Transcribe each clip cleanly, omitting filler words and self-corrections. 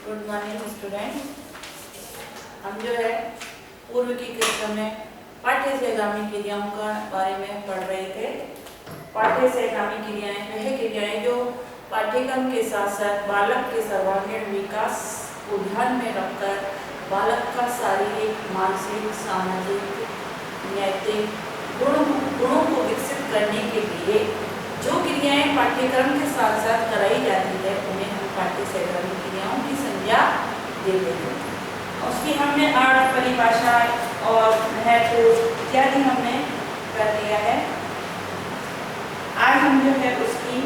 Good morning student. हम जो है पूर्व की कक्षा में पाठ्य से गामी क्रियाओं का बारे में पढ़ रहे थे। पाठ्य से गामी क्रियाएं वह क्रियाएं जो पाठ्यक्रम के साथ साथ बालक के सर्वांगीण विकास को ध्यान में रखकर बालक का शारीरिक, मानसिक, सामाजिक, नैतिक गुणों को विकसित करने के लिए जो क्रियाएं पाठ्यक्रम के साथ साथ कराई जाती है उन्हें हम पाठ्य से गामी क्रियाओं की संज्ञा देते हैं। उसकी हमने अर्थ, परिभाषा और महत्व इत्यादि हमने कर लिया है। आज हम जो है उसकी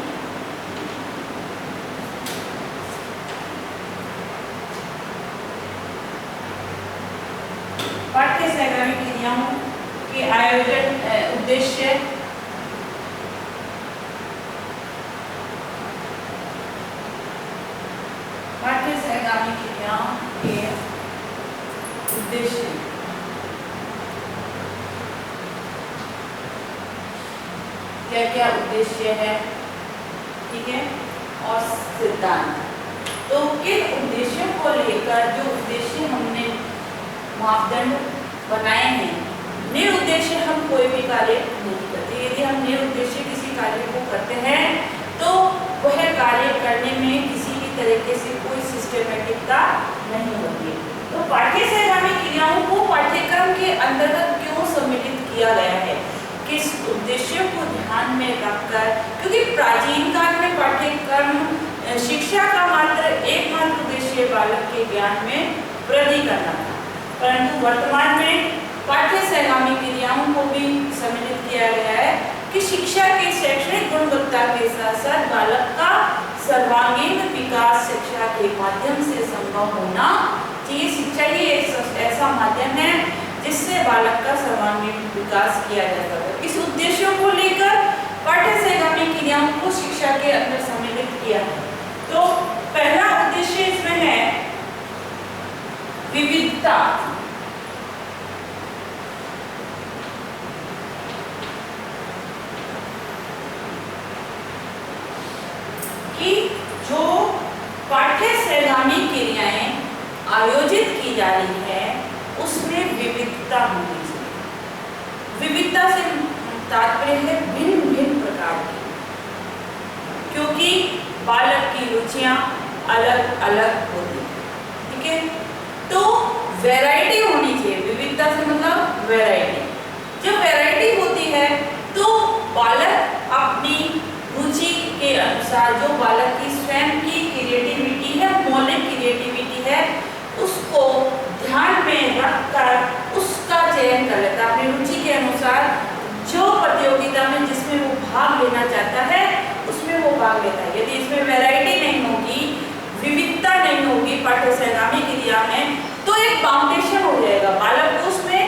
पाठ्य से गामी क्रियाओं के आयोजन उद्देश्य पाठ्य से गामी क्रियाओं के उद्देश्य क्या क्या उद्देश्य है, ठीक है, और सिद्धांत। तो किन उद्देश्यों को लेकर जो उद्देश्य हमने मापदंड बनाए हैं, निरुद्देश्य हम कोई भी कार्य नहीं करते। यदि हम निरुद्देश्य किसी कार्य को करते हैं तो वह कार्य करने में किसी भी तरीके से कोई सिस्टमेटिकता नहीं होती है। तो पाठ्य से गामी क्रियाओं को पाठ्यक्रम के अंतर्गत क्यों सम्मिलित किया गया है, किस उद्देश्य को ध्यान में रखकर, क्योंकि प्राचीन काल में पाठ्यक्रम शिक्षा का एकमात्र उद्देश्य बालक के ज्ञान में वृद्धि करना था, परंतु वर्तमान में पाठ्य से गामी क्रियाओं को भी सम्मिलित किया गया है कि शिक्षा की शैक्षणिक गुणवत्ता के साथ साथ बालक का सर्वांगीण विकास शिक्षा के माध्यम से संभव होना चाहिए। शिक्षा ही एक ऐसा माध्यम है जिससे बालक का सर्वांगीण विकास किया जाता है। इस उद्देश्यों को लेकर पाठ्य से गामी क्रियाओं को शिक्षा के अंदर सम्मिलित किया है। तो पहला उद्देश्य इसमें है विविधता। कि जो पाठ्य से गामी क्रियाएं आयोजित की जा रही है उसमें विविधता होनी चाहिए। विविधता से तात्पर्य है भिन्न भिन्न प्रकार की, क्योंकि बालक की रुचियां अलग अलग होती है, ठीक है। तो वैरायटी होनी चाहिए। विविधता से मतलब वैरायटी। जब वैरायटी होती है तो बालक अपनी रुचि के अनुसार, जो बालक की स्वयं की क्रिएटिविटी है, मौलिक क्रिएटिविटी है, उसको ध्यान में रखकर उसका चयन कर लेता है। अपनी रुचि के अनुसार जो प्रतियोगिता में जिसमें वो भाग लेना चाहता है उसमें वो भाग लेता है। यदि इसमें वैरायटी नहीं होगी, विविधता नहीं होगी पाठ्य से गामी क्रिया में, तो एक फाउंडेशन हो जाएगा। बालक को उसमें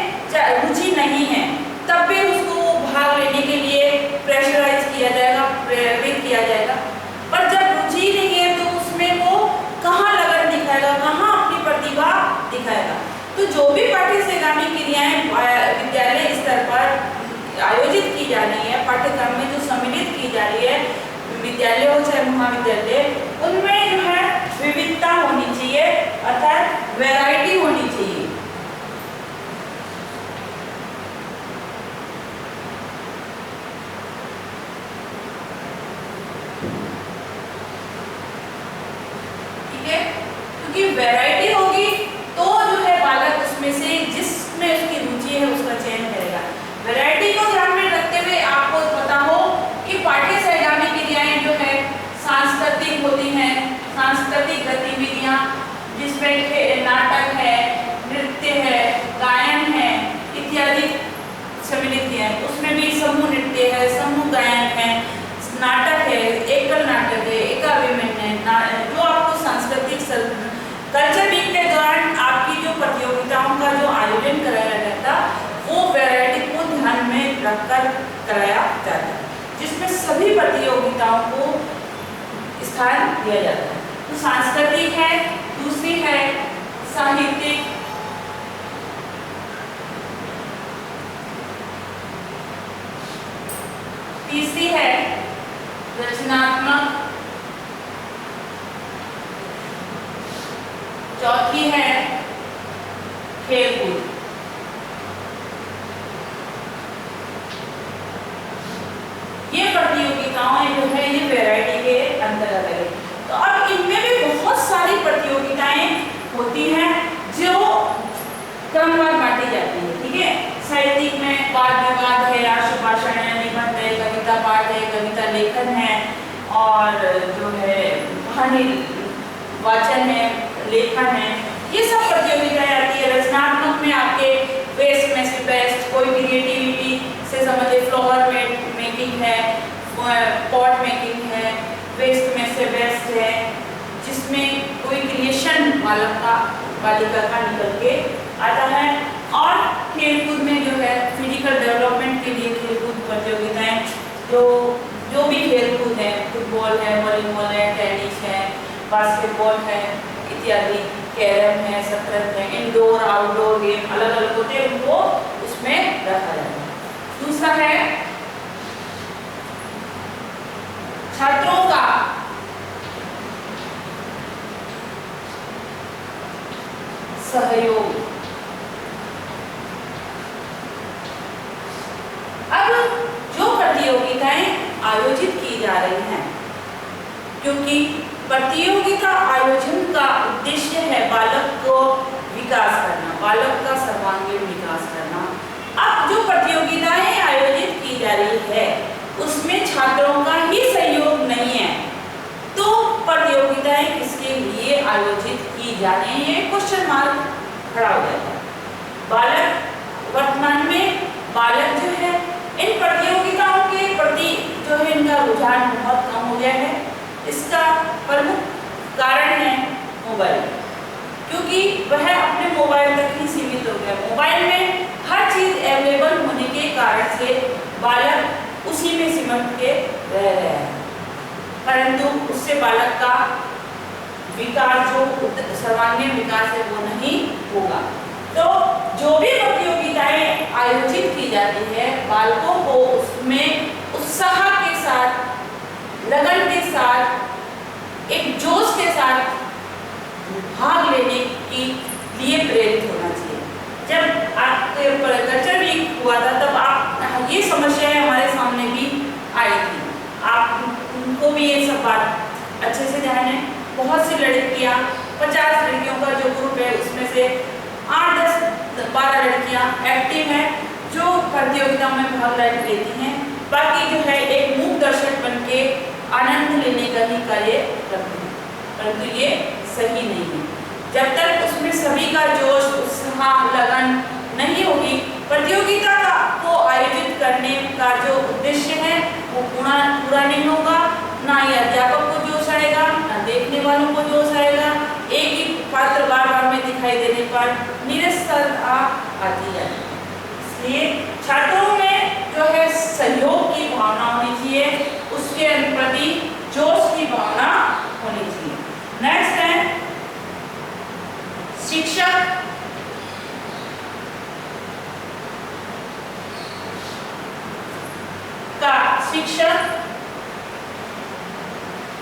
रुचि नहीं है तब भी उसको भाग लेने के लिए प्रेशराइज किया जाएगा, प्रेरित किया जाएगा। पर जब रुचि नहीं है तो उसमें वो कहाँ लगन दिखाएगा, कहाँ अपनी प्रतिभा दिखाएगा। तो जो भी पाठ्य से गामी क्रियाएं विद्यालय स्तर पर आयोजित की जा रही है, पाठ्यक्रम में जो सम्मिलित की जा रही है, विद्यालय हो चाहे महाविद्यालय, उनमें जो है विविधता होनी चाहिए, अर्थात वैरायटी होनी चाहिए। क्योंकि वैरायटी होगी तो जो है बालक उसमें से जिसमें उसकी रुचि है उसका चयन करेगा। वैरायटी को ध्यान में रखते हुए आपको पता हो कि पाठ्य से गामी क्रियाएं जो है सांस्कृतिक होती हैं, सांस्कृतिक गतिविधियां जिसमें नाटक है, नृत्य है, गायन है इत्यादि सम्मिलित किया है। उसमें भी समूह नृत्य है, समूह गायन है, नाटक है, एकल नाटक है, एकाभिनय है। जो आपको सांस्कृतिक कल्चर वीक के दौरान आपकी जो प्रतियोगिताओं का जो आयोजन कराया जाता वो वैरायटी को ध्यान में रखकर कराया जाता, जिसमें सभी प्रतियोगिताओं को स्थान दिया जाता है। तो सांस्कृतिक है, दूसरी है साहित्यिक, तीसरी है रचनात्मक, चौथी है खेलकूद। ये प्रतियोगिताएं जो है ये वैरायटी के अंतर्गत है। तो अब इनमें भी बहुत सारी प्रतियोगिताएं होती हैं जो क्रमवार बांटी जाती है, ठीक है। साहित्यिक में वाद विवाद है, राष्ट्र भाषण है, निबंध है, कविता पाठ है, कविता लेखन है, और जो है कहानी वाचन है, लेखन है, ये सब प्रतियोगिताएं आती है। रचनात्मक में आपके वेस्ट में से बेस्ट, कोई क्रिएटिविटी से संबंधित फ्लावर मेकिंग है, पॉट मेकिंग है, वेस्ट में से बेस्ट है, जिसमें कोई क्रिएशन बालिका का निकल के आता है। और खेलकूद में जो है फिजिकल डेवलपमेंट के लिए खेलकूद प्रतियोगिताएं, जो भी खेलकूद है, फुटबॉल है, वॉलीबॉल है, टेनिस है, बास्केटबॉल है इत्यादि, कैरम है, शतरंज है, इंडोर आउटडोर गेम अलग अलग होते हैं, उनको उसमें रखा जाता है। दूसरा है छात्रों का सहयोग। अब जो प्रतियोगिताएं आयोजित की जा रही हैं, क्योंकि प्रतियोगिता आयोजन का उद्देश्य है बालक को विकास करना, बालक का सर्वांगीण विकास करना। अब जो प्रतियोगिताएं आयोजित की जा रही है उसमें छात्रों का ही सहयोग नहीं है, तो प्रतियोगिताएं किसके लिए आयोजित की जा रही है, ये क्वेश्चन मार्क खड़ा हो जाता है। बालक वर्तमान में बालक जो है इन प्रतियोगिताओं के प्रति जो है इनका रुझान बहुत कम हो गया है। इसका प्रमुख कारण है मोबाइल, क्योंकि वह अपने मोबाइल तक ही सीमित हो गया। मोबाइल में हर चीज अवेलेबल होने के कारण से बालक उसी में सिमट के रह रहा है, परंतु उससे बालक का विकास जो सर्वांगीण विकास है वो नहीं होगा। तो जो भी प्रतियोगिताएं आयोजित की जाती है बालकों को उसमें उत्साह के साथ, लगन के साथ, एक जोश के साथ भाग लेने के लिए प्रेरित होना चाहिए। जब आपके कल्चर वीक हुआ था तब आप ये समस्याएं हमारे सामने भी आई थी, आपको भी ये सब बात अच्छे से ध्यान है। बहुत सी लड़कियां, 50 लड़कियों का जो ग्रुप है उसमें से 8, 10, 12 लड़कियां एक्टिव हैं जो प्रतियोगिता में भाग लेती हैं, बाकी जो है एक मूक दर्शक बन के आनंद लेने का ही कार्य करते हैं, परंतु ये सही नहीं है। जब तक उसमें सभी का जोश, उत्साह, लगन नहीं होगी, प्रतियोगिता को आयोजित करने का जो उद्देश्य है वो पूरा नहीं होगा। ना ही अध्यापक को जोश आएगा, ना देखने वालों को जोश आएगा। एक ही पात्र बार बार में दिखाई देने पर निरस्तरता आती है। इसलिए छात्रों में जो है सहयोग की भावना होनी चाहिए, उसके प्रति जोश की भावना होनी चाहिए। नेक्स्ट है शिक्षक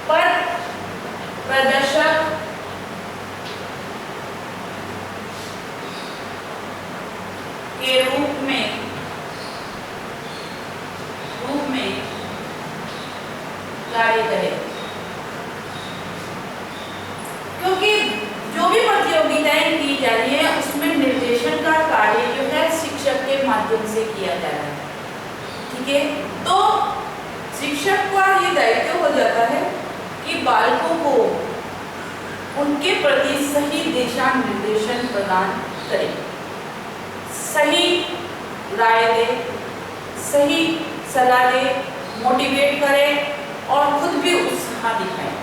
पथ प्रदर्शक के रूप में कार्य करे, क्योंकि जो भी प्रतियोगिताएं की जा रही है उसमें निर्देशन का कार्य जो है शिक्षक के माध्यम से किया जा रहा है, ठीक है। तो शिक्षक का ये दायित्व हो जाता है कि बालकों को उनके प्रति सही दिशा निर्देशन प्रदान करे, सही राय दे, सही सलाह दे, मोटिवेट करे और खुद भी उत्साह दिखाए।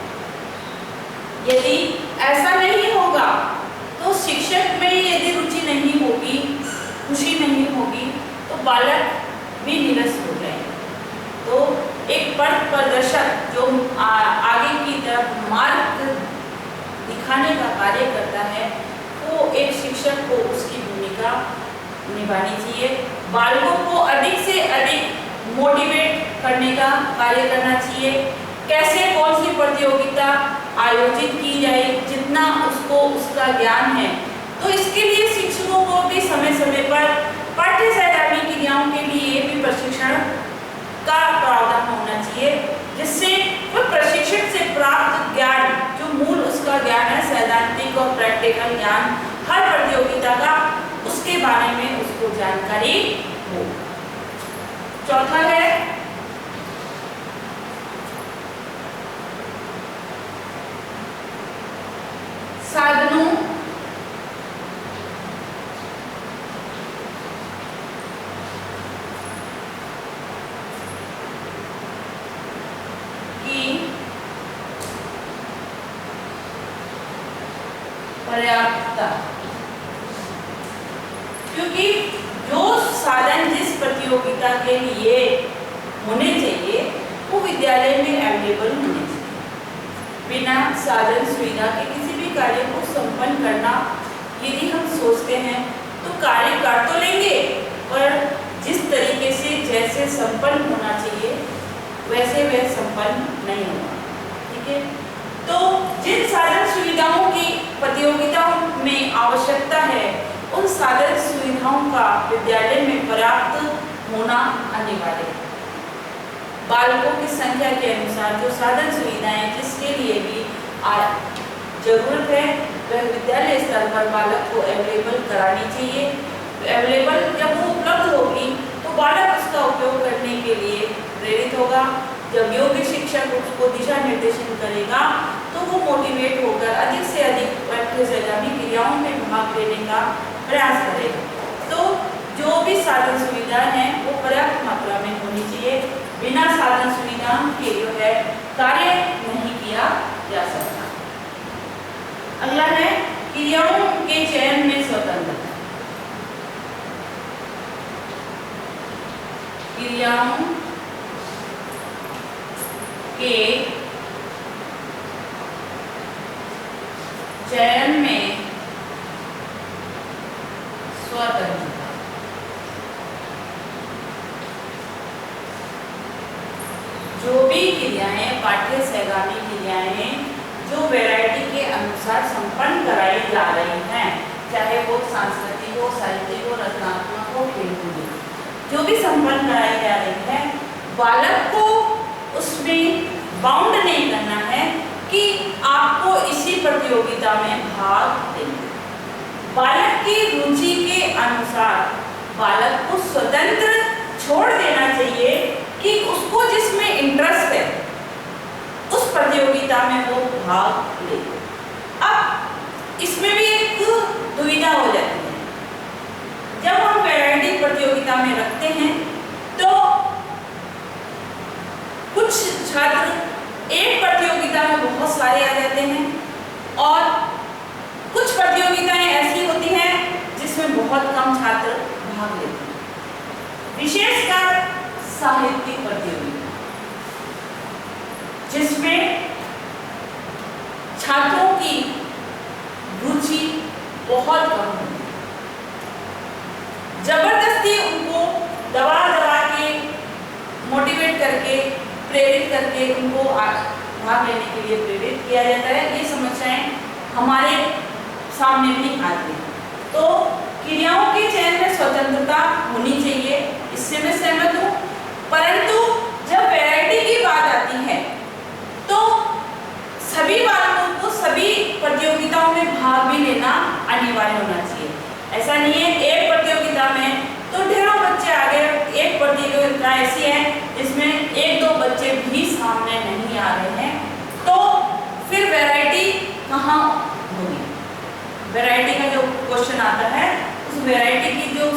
यदि ऐसा नहीं होगा तो शिक्षक में यदि रुचि नहीं होगी, खुशी नहीं होगी, तो बालक भी निरस्त हो जाएगा। तो एक पथ प्रदर्शक जो आगे की तरफ मार्ग दिखाने का कार्य करता है, वो एक शिक्षक को उसकी भूमिका निभानी चाहिए। बालकों को अधिक से अधिक मोटिवेट करने का कार्य करना चाहिए। कैसे, कौन सी प्रतियोगिता आयोजित की जाए जितना उसको उसका ज्ञान है। तो इसके लिए शिक्षकों को भी समय समय पर पाठ्य सहगामी क्रियाओं के लिए भी प्रशिक्षण का प्रावधान होना चाहिए, जिससे वह प्रशिक्षण से प्राप्त ज्ञान, जो मूल उसका ज्ञान है सैद्धांतिक और प्रैक्टिकल ज्ञान हर प्रतियोगिता का, उसके बारे में उसको जानकारी हो। चौथा है साधनों की पर्याप्तता, क्योंकि जो साधन जिस प्रतियोगिता के लिए होने चाहिए वो विद्यालय में अवेलेबल होने चाहिए। बिना साधन सुविधा के किसी भी कार्य को संपन्न करना यदि हम सोचते हैं तो कार्य कर तो लेंगे, पर जिस तरीके से जैसे संपन्न होना चाहिए वैसे वह संपन्न नहीं होगा। ठीक है, तो जिन साधन सुविधाओं की प्रतियोगिताओं में आवश्यकता है उन साधन सुविधाओं का विद्यालय में पर्याप्त होना अनिवार्य है। बालकों की संख्या के अनुसार जो साधन सुविधाएं जिसके लिए भी जरूरत है वह विद्यालय स्तर पर बालक को अवेलेबल करानी चाहिए। अवेलेबल जब वो उपलब्ध होगी तो बालक उसका उपयोग करने के लिए प्रेरित होगा। जब योग्य शिक्षक उसको दिशा निर्देशन करेगा तो वो मोटिवेट होकर अधिक से अधिक पाठ्य सहगामी क्रियाओं में भाग लेने का प्रयास करेगा। तो जो भी साधन सुविधा है वो पर्याप्त मात्रा में होनी चाहिए। बिना साधन सुविधा के जो है कार्य नहीं किया जा सकता। अगला है क्रियाओं के चयन में स्वतंत्रता। क्रियाओं के चयन में स्वतंत्रता। जो भी क्रियाएं पाठ्य सहगामी क्रियाएं जो वैरायटी के अनुसार संपन्न कराई जा रही हैं, चाहे वो सांस्कृतिक हो, साहित्यिक हो, रचनात्मक हो, खेलकूद हो, जो भी संपन्न कराई जा रही है, बालक को उसमें बाउंड नहीं करना है कि आपको इसी प्रतियोगिता में भाग लेना। बालक की रुचि के अनुसार बालक को स्वतंत्र छोड़ देना चाहिए कि उसको जिसमें इंटरेस्ट है उस प्रतियोगिता में वो भाग ले। अब इसमें भी एक दुविधा हो जाती है। जब हम वैरायटी प्रतियोगिता में रखते हैं तो कुछ छात्र एक प्रतियोगिता में बहुत सारे आ जाते हैं और कुछ प्रतियोगिताएं ऐसी होती हैं जिसमें बहुत कम छात्र भाग लेते हैं। विशेषकर साहित्यिक प्रतियोगिता जिसमें छात्रों की रुचि बहुत कम होती है, जबरदस्ती उनको दबा दबा के मोटिवेट करके प्रेरित करके उनको भाग लेने के लिए प्रेरित किया जाता है। ये समस्याएं हमारे सामने भी आती हैं। तो क्रियाओं के चयन में स्वतंत्रता होनी चाहिए, इससे मैं सहमत हूँ। परंतु जब वैरायटी की बात आती है तो सभी बालकों को सभी प्रतियोगिताओं में भाग भी लेना अनिवार्य होना चाहिए। ऐसा नहीं है एक प्रतियोगिता में तो ढेरों बच्चे आ गए, एक प्रतियोगिता ऐसी है जिसमें एक दो बच्चे भी सामने नहीं आ रहे हैं, तो फिर वैरायटी कहाँ होगी? वैरायटी का जो क्वेश्चन आता है उस वैरायटी की जो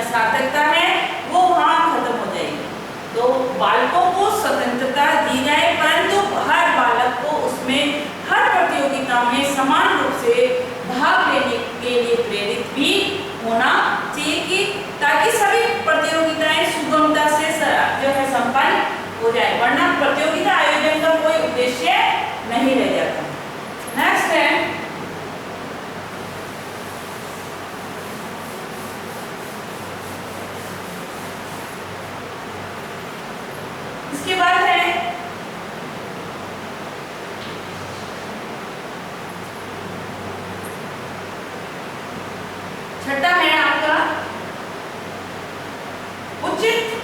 सार्थकता है वो वहाँ खत्म हो जाएगी। तो बालकों को स्वतंत्रता दी जाए, परंतु हर बालक को उसमें हर प्रतियोगिता में समान रूप से भाग लेने के लिए प्रेरित भी होना चाहिए कि ताकि सभी प्रतियोगिताएं सुगमता से जो है संपन्न हो जाए, वरना प्रतियोगिता आयोजन का कोई उद्देश्य नहीं रह जाता। नेक्स्ट है इसके बाद है छठा है आपका उचित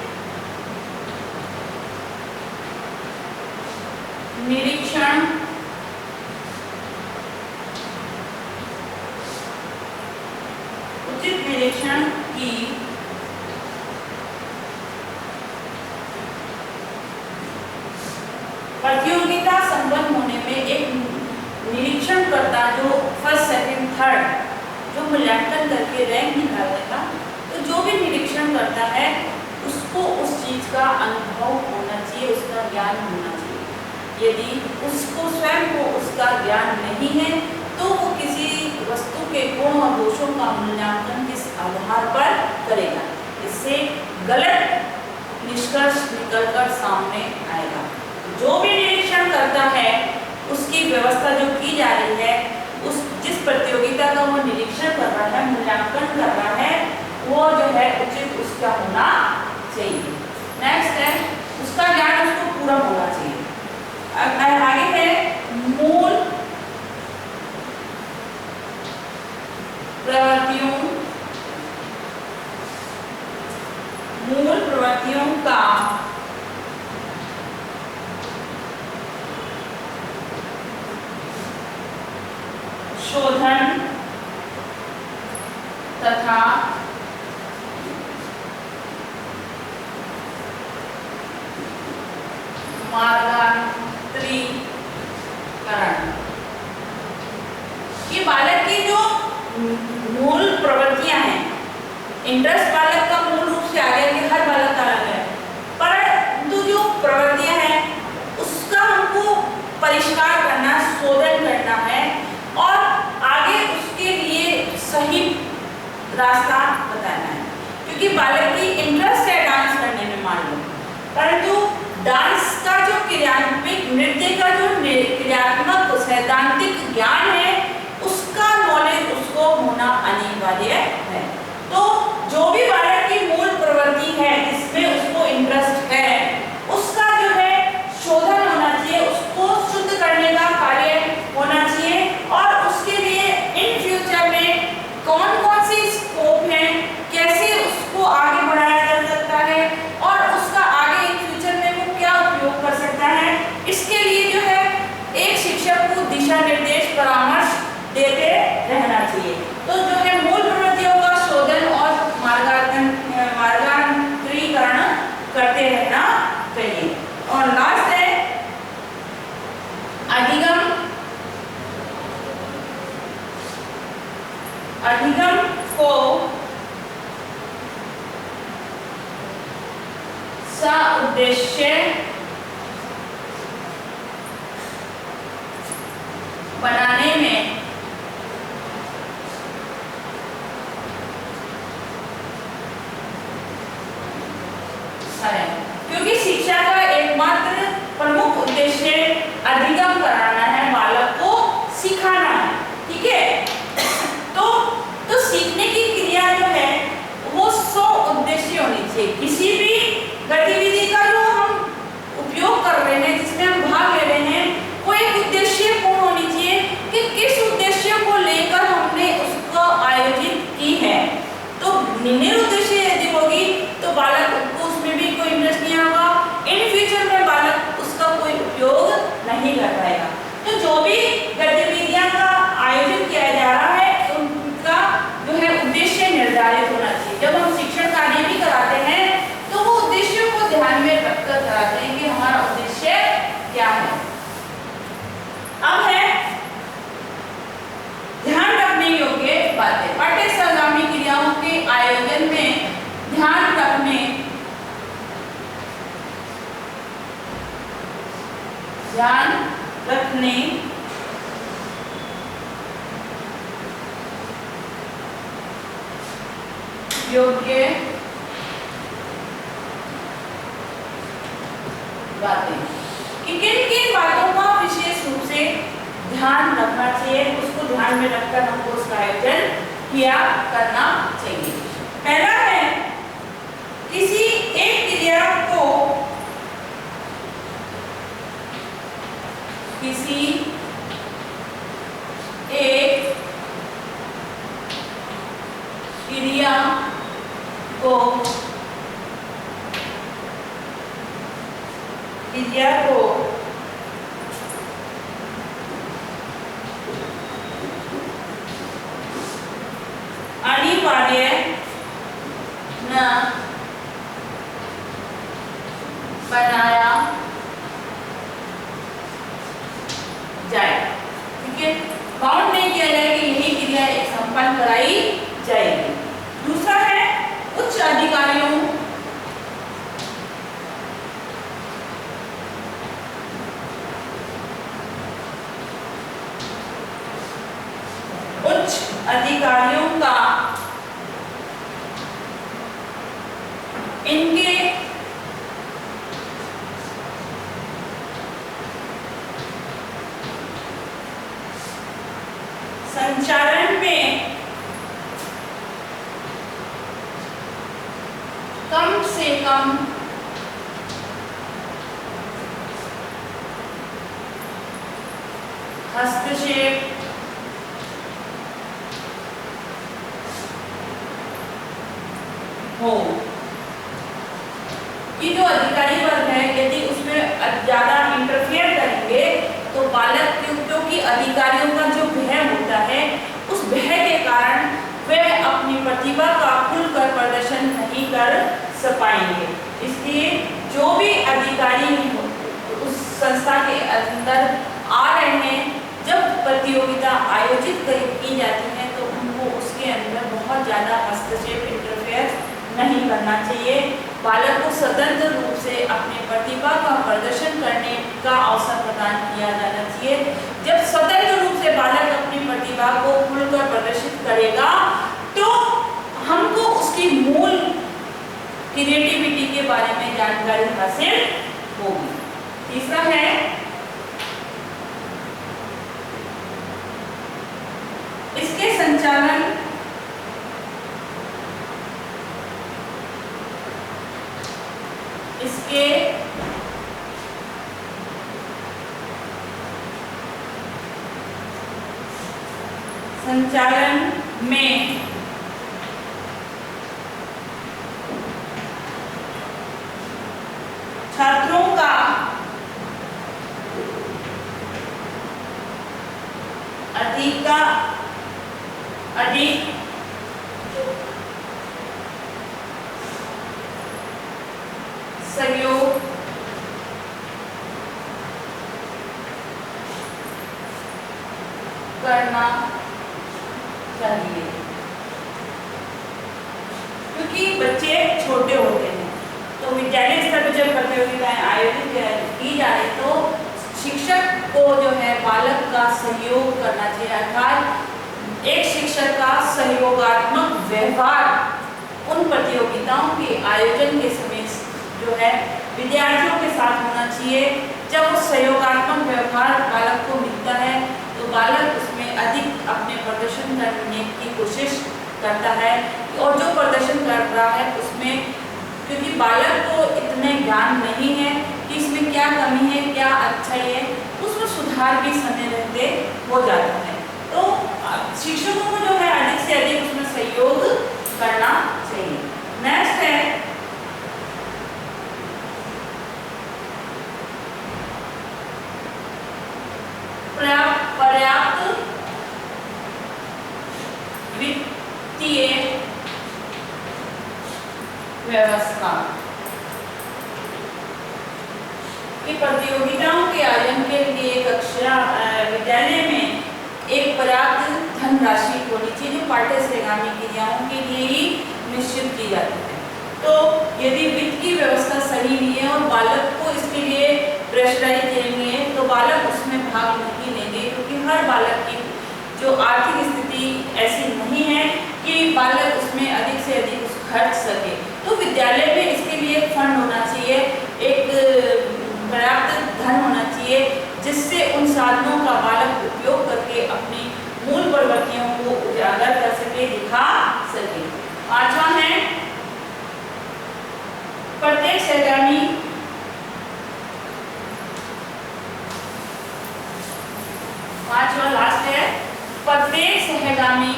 निरीक्षण की प्रतियोगिता संपन्न होने में एक निरीक्षण करता जो फर्स्ट सेकंड थर्ड जो मूल्यांकन करके रैंक निकालेगा, तो जो भी निरीक्षण करता है उसको उस चीज का अनुभव होना चाहिए, उसका ज्ञान होना चाहिए। यदि उसको स्वयं को उसका ज्ञान नहीं है तो वो किसी वस्तु के गुण और दोषों का मूल्यांकन किस आधार पर करेगा, इससे गलत निष्कर्ष निकलकर सामने आएगा। जो भी निरीक्षण करता है उसकी व्यवस्था जो की जा रही है, उस जिस प्रतियोगिता का वो निरीक्षण कर रहा है, मूल्यांकन कर रहा है, वो जो है उचित उसका होना चाहिए। नेक्स्ट है उसका ज्ञान उसको पूरा होना चाहिए। आगे है मूल प्रवृत्तियों का शोधन तथा मार्गांतरीकरण। ये बालक की जो मूल प्रवृत्तियां हैं, इंटरेस्ट बालक का मूल रूप से आगे के हर बालक का अलग है, परंतु जो प्रवृत्तियां हैं उसका हमको परिष्कार करना, शोधन करना है और आगे उसके लिए सही रास्ता बताना है। क्योंकि बालक की इंटरेस्ट है डांस करने में मान लो, परंतु डांस का जो क्रियात्मक, नृत्य का जो क्रियात्मक सैद्धांतिक ज्ञान है उसका नॉलेज उसको होना अनिवार्य है। तो जो भी बालक की मूल प्रवृत्ति है जिसमें उसको इंटरेस्ट है उसका जो है शोधन होना चाहिए, उसको शुद्ध करने का कार्य होना चाहिए और उसके लिए इन फ्यूचर में कौन कौन सी स्कोप है, कैसे उसको आगे बढ़ाया जा सकता है और उसका आगे इन फ्यूचर में वो क्या उपयोग कर सकता है, इसके लिए जो है एक शिक्षक को दिशा निर्देश परामर्श देते रहना चाहिए। तो जो है मूल प्रवृत्तियों का शोधन और मार्गांतरीकरण करते रहना चाहिए। और लास्ट है अधिगम को सउद्देश्य बनाने में क्योंकि शिक्षा का एकमात्र प्रमुख उद्देश्य अधिगम कराना है, बालक को सिखाना है, ठीक है। तो सीखने की क्रिया जो है वो स्व उद्देश्य होनी चाहिए। किसी भी गतिविधि का जो हम उपयोग कर रहे हैं, जिसमें हम भाग ले रहे हैं, वो एक उद्देश्य पूर्ण होनी चाहिए कि किस उद्देश्य को लेकर हमने उसको आयोजित की है। तो निरुद्देश्य यदि होगी तो बालक को उसमें भी कोई इंटरेस्ट नहीं होगा, इन फ्यूचर में बालक उसका कोई उपयोग नहीं कर पाएगा। तो जो भी गतिविधियां का आयोजन किया जा रहा है उनका जो है उद्देश्य निर्धारित होना चाहिए। जब हम शिक्षण कार्य भी कराते हैं तो वो उद्देश्यों को ध्यान में रखकर कराते हैं कि हमारा उद्देश्य क्या है। अब है ध्यान रखने योग्य बातें। पाठ्य सहगामी क्रियाओं के आयोजन में ध्यान रखने योग्य बातें कि किन किन बातों का विशेष रूप से ध्यान रखना चाहिए, उसको ध्यान में रखकर हमको उसका आयोजन किया करना चाहिए। पहला है किसी एक क्रिया को किसी एक क्रिया को अनिवार्य न बनाया जाए। ठीक है, बाउंड नहीं किया जाए कि यही क्रिया एक संपन्न कराई जाएगी। दूसरा है उच्च अधिकारियों का इनके संचालन में कम से कम हस्तक्षेप हो। ये जो अधिकारी वर्ग है, यदि उसमें ज्यादा इंटरफेयर करेंगे तो बालक क्योंकि अधिकारियों का जो भय होता है, उस भय के कारण वे अपनी प्रतिभा का खुलकर प्रदर्शन नहीं कर पाएंगे। इसलिए जो भी अधिकारी उस संस्था के अंदर आ रहे हैं, जब प्रतियोगिता आयोजित की जाती है तो उनको उसके अंदर बहुत ज्यादा हस्तक्षेप इंटरफेयर नहीं करना चाहिए। बालक को स्वतंत्र रूप से अपनी प्रतिभा का प्रदर्शन करने का अवसर प्रदान किया जाना चाहिए। जब स्वतंत्र रूप से बालक अपनी प्रतिभा को खुलकर प्रदर्शित करेगा तो हमको उसकी मूल क्रिएटिविटी के बारे में जानकारी हासिल होगी। तीसरा है इसके संचालन में छात्रों का अधिक सहयोग करना चाहिए, क्योंकि बच्चे छोटे होते हैं। तो विद्यालय स्तर पर जब प्रतियोगिताएं आयोजित की जा रही तो शिक्षक को जो है बालक का सहयोग करना चाहिए, अर्थात एक शिक्षक का सहयोगात्मक व्यवहार उन प्रतियोगिताओं के आयोजन के समय जो है विद्यार्थियों के साथ होना चाहिए। जब उस सहयोगात्मक व्यवहार बालक को मिलता है तो बालक उसमें अधिक अपने प्रदर्शन करने की कोशिश करता है, और जो प्रदर्शन कर रहा है उसमें, क्योंकि बालक को इतने ज्ञान नहीं है कि इसमें क्या कमी है क्या अच्छाई है, उसमें सुधार भी समय रहते हो जाता है। तो शिक्षकों को जो है अधिक से अधिक उसमें सहयोग करना चाहिए। नेक्स्ट है पर्याप्त वित्तीय व्यवस्था। कि प्रतियोगिताओं के आयोजन के लिए कक्षा विद्यालय में एक पर्याप्त धनराशि होनी चाहिए जो पाठ्यक्रम क्रियाओं के लिए ही निश्चित की जाती है। तो यदि वित्त की व्यवस्था सही नहीं है और बालक को इसके लिए प्रेशराइज करेंगे तो बालक उसमें भाग नहीं लेंगे, क्योंकि हर बालक की जो आर्थिक स्थिति ऐसी नहीं है कि बालक उसमें अधिक से अधिक खर्च सके। तो विद्यालय में इसके लिए फंड होना चाहिए, एक पर्याप्त धन होना चाहिए, जिससे उन साधनों का बालक उपयोग करके अपनी मूल प्रवृत्तियों को उजागर कर सके, दिखा सके। पांचवा है प्रत्येक सहकर्मी प्रत्येक सहगामी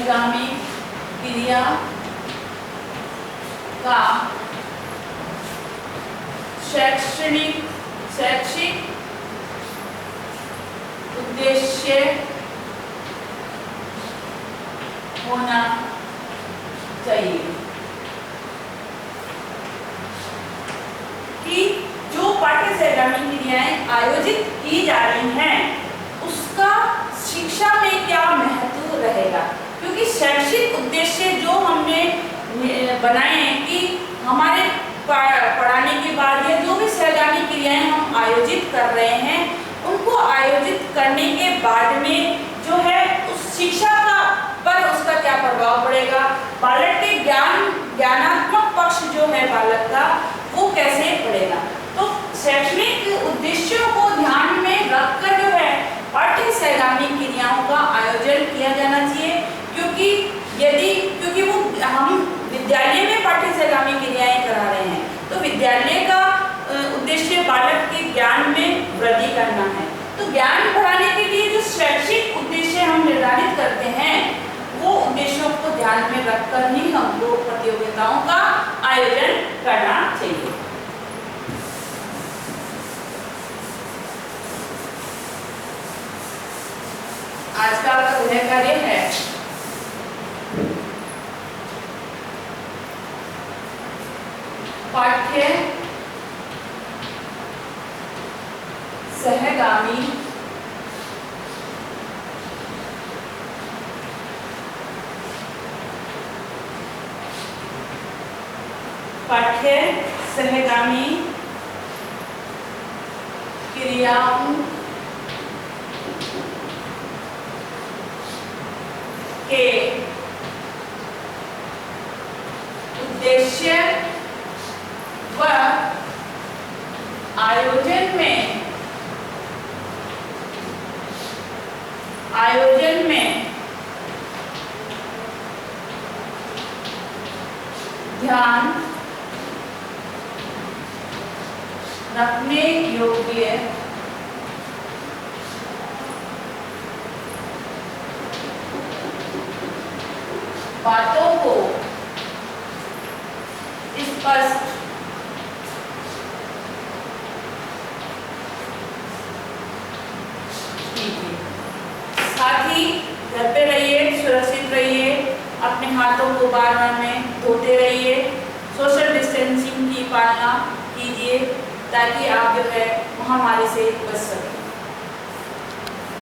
सहगामी क्रिया का शैक्षिक उद्देश्य होना चाहिए कि जो पाठ्य सहगामी क्रियाएं आयोजित की जा रही हैं उसका शिक्षा में क्या महत्व रहेगा, क्योंकि शैक्षिक उद्देश्य जो हमने बनाए हैं कि हमारे पढ़ाने के बाद या जो भी सहगामी क्रियाएं हम आयोजित कर रहे हैं उनको आयोजित करने के बाद में जो है उस शिक्षा का पर उसका क्या प्रभाव पड़ेगा, बालक के ज्ञानात्मक पक्ष जो है बालक का वो कैसे पड़ेगा। तो शैक्षणिक उद्देश्यों को ध्यान में रखकर जो है पाठ्य सहगामी क्रियाओं का आयोजन किया जाना चाहिए, क्योंकि वो हम विद्यालय में पाठ्य सहगामी क्रियाएं करा रहे हैं तो विद्यालय का उद्देश्य बालक के ज्ञान में वृद्धि करना है। तो ज्ञान बढ़ाने के लिए जो शैक्षिक उद्देश्य हम निर्धारित करते हैं वो उद्देश्यों को ध्यान में रखकर ही हमको प्रतियोगिताओं का आयोजन करना चाहिए। आज का गृह कार्य है पाठ्य सहगामी क्रियाओं के उद्देश्य व आयोजन में ध्यान रखने योग्य बातों को स्पष्ट कीजिए। साथ ही घर पे रहिए, सुरक्षित रहिए, अपने हाथों को बार-बार में धोते रहिए, सोशल डिस्टेंसिंग की पालना कीजिए ताकि आप जो है महामारी से बच सकें।